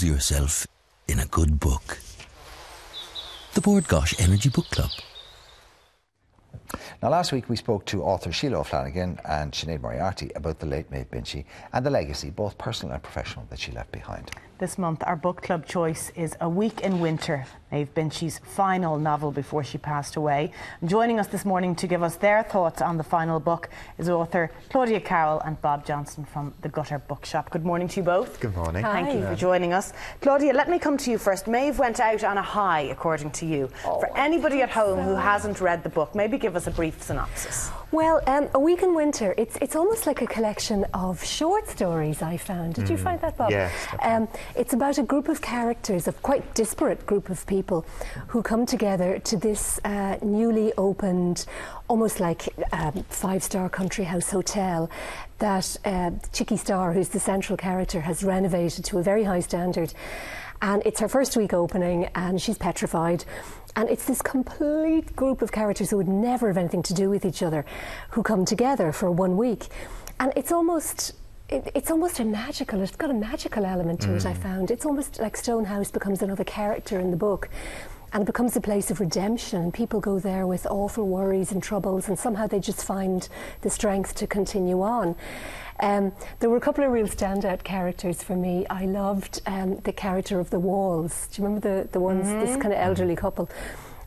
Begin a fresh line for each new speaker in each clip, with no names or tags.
yourself in a good book. The Board Gosh Energy Book Club.
Now, last week we spoke to author Sheila O'Flanagan and Sinead Moriarty about the late Maeve Binchy and the legacy, both personal and professional, that she left behind.
This month, our book club choice is A Week in Winter, Maeve Binchy's final novel before she passed away. And joining us this morning to give us their thoughts on the final book is author Claudia Carroll and Bob Johnson from the Gutter Bookshop. Good morning to you both.
Good morning.
Thank you for joining us. Claudia, let me come to you first. Maeve went out on a high, according to you. For anybody at home who hasn't read the book, maybe give us a brief synopsis.
Well, A Week in Winter, it's almost like a collection of short stories, I found. Did you find that, Bob?
Yes.
It's about a group of characters, a quite disparate group of people who come together to this newly opened, almost like five-star country house hotel that Chicky Starr, who's the central character, has renovated to a very high standard. And it's her first week opening and she's petrified. And it's this complete group of characters who would never have anything to do with each other who come together for 1 week. And it's almost a magical, it's got a magical element to it, I found. It's almost like Stonehouse becomes another character in the book. And it becomes a place of redemption. People go there with awful worries and troubles, and somehow they just find the strength to continue on. There were a couple of real standout characters for me. I loved the character of the Walls. Do you remember the ones, this kind of elderly couple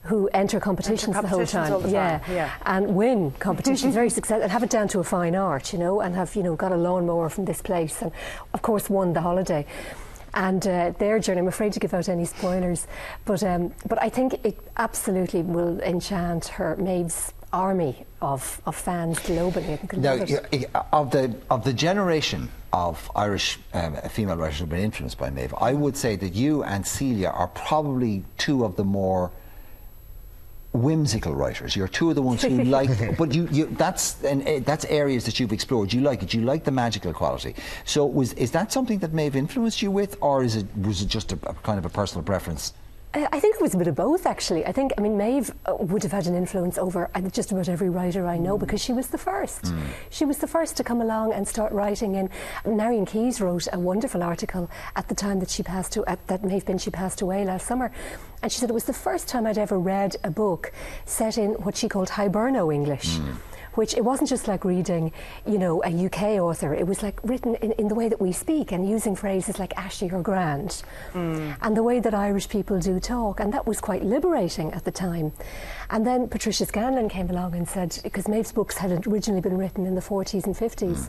who enter competitions the whole time?
All the time. Yeah.
And win competitions, very successful, and have it down to a fine art, you know, and have, you know, got a lawnmower from this place, and of course won the holiday. And their journey, I'm afraid to give out any spoilers, but I think it absolutely will enchant Maeve's army of fans globally.
Now, of the generation of Irish female writers who have been influenced by Maeve, I would say that you and Celia are probably two of the more whimsical writers. You're two of the ones who like, but that's areas that you've explored. You like it. You like the magical quality. So is that something that Maeve influenced you with, or was it just a kind of a personal preference?
I think it was a bit of both, actually. I mean, Maeve would have had an influence over just about every writer I know, because she was the first. She was the first to come along and start writing. And Marion Keyes wrote a wonderful article at the time that that Maeve Binchy passed away last summer. And she said it was the first time I'd ever read a book set in what she called Hiberno English. Which it wasn't just like reading, you know, a UK author. It was like written in the way that we speak and using phrases like ashy or grand, and the way that Irish people do talk, and that was quite liberating at the time. And then Patricia Scanlon came along and said, because Maeve's books had originally been written in the 40s and 50s,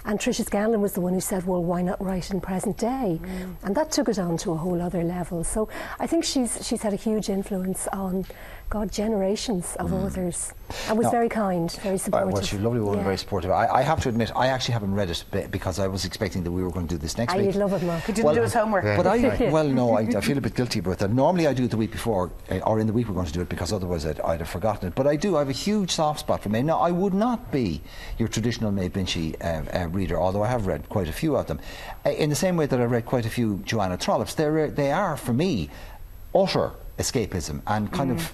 and Patricia Scanlon was the one who said, well, why not write in present day? And that took it on to a whole other level. So I think she's had a huge influence on, God, generations of authors, and was very kind, very supportive.
Well, she's a lovely woman, very supportive. I have to admit, I actually haven't read it because I was expecting that we were going to do this next week.
You'd love it, Mark.
He didn't do his homework.
But well, no, I feel a bit guilty about that. Normally I do it the week before, or in the week we're going to do it, because otherwise I'd have forgotten it. But I have a huge soft spot for Maeve. Now, I would not be your traditional Maeve Binchy reader, although I have read quite a few of them. In the same way that I read quite a few Joanna Trollops, they are, for me, utter escapism, and kind of,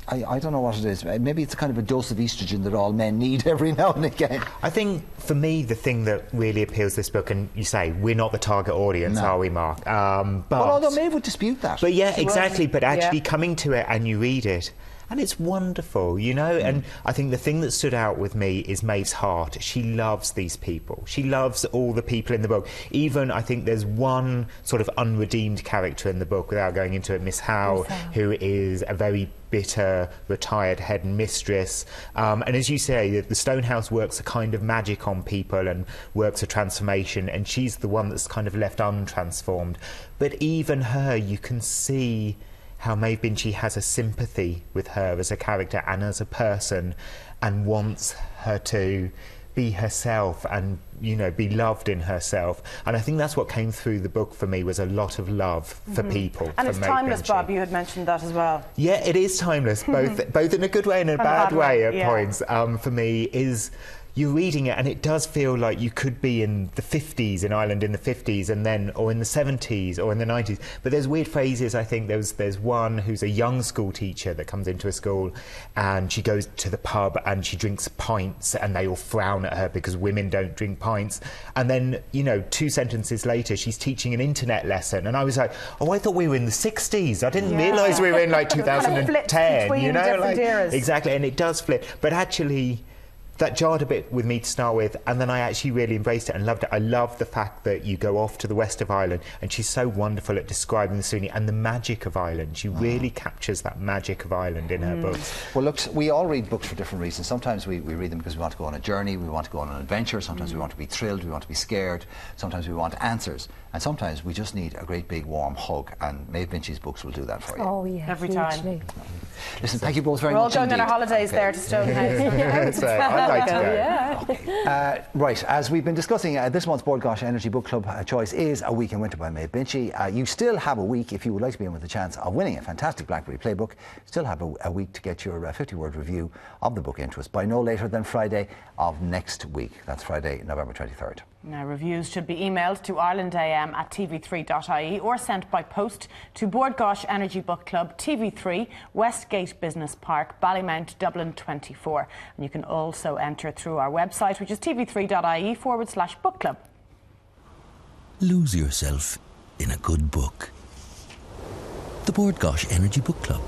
I don't know what it is. Maybe it's a kind of a dose of estrogen that all men need every now and again.
I think, for me, the thing that really appeals to this book, and you say, we're not the target audience, are we, Mark?
But although Maeve would dispute that.
But yeah, exactly. But actually coming to it and you read it, and it's wonderful, you know. And I think the thing that stood out with me is Maeve's heart. She loves these people. She loves all the people in the book. Even, I think there's one sort of unredeemed character in the book, without going into it, Miss Howe, who is a very bitter, retired head mistress. And as you say, the Stonehouse works a kind of magic on people and works a transformation, and she's the one that's kind of left untransformed. But even her, you can see how Maeve Binchy has a sympathy with her as a character and as a person, and wants her to be herself and, you know, be loved in herself. And I think that's what came through the book for me, was a lot of love for people.
And it's
Maeve
timeless,
Binchy.
Bob, you had mentioned that as well.
Yeah, it is timeless, both in a good way and a bad way at points. For me, is you're reading it and it does feel like you could be in the 50s, in Ireland in the 50s, and then, or in the 70s or in the 90s. But there's weird phrases. I think there's one who's a young school teacher that comes into a school and she goes to the pub and she drinks pints and they all frown at her because women don't drink pints. And then, you know, 2 sentences later she's teaching an internet lesson and I was like, oh, I thought we were in the 60s. I didn't realise we were in like 2010. You know, like,
eras.
Exactly, and it does flip. But actually, that jarred a bit with me to start with, and then I actually really embraced it and loved it. I love the fact that you go off to the west of Ireland, and she's so wonderful at describing the scenery and the magic of Ireland. She really captures that magic of Ireland in her books.
Well, look, we all read books for different reasons. Sometimes we read them because we want to go on a journey, we want to go on an adventure, sometimes we want to be thrilled, we want to be scared, sometimes we want answers, and sometimes we just need a great big warm hug, and Maeve Binchy's books will do that for you.
Oh, yeah.
Every time.
Listen, thank you both very
We're all
much
going on
indeed.
our holidays there to Stonehouse.
I'd like to go.
Yeah.
Right, as we've been discussing, this month's Board Gosh Energy Book Club choice is A Week in Winter by Maeve Binchy. You still have a week, if you would like to be in with a chance of winning a fantastic BlackBerry Playbook, still have a week to get your 50-word review of the book into us by no later than Friday of next week. That's Friday, November 23rd.
Now, reviews should be emailed to IrelandAM at tv3.ie or sent by post to Board Gosh Energy Book Club, TV3, Westgate Business Park, Ballymount, Dublin 24. And you can also enter through our website, which is tv3.ie/book club.
Lose yourself in a good book. The Board Gosh Energy Book Club.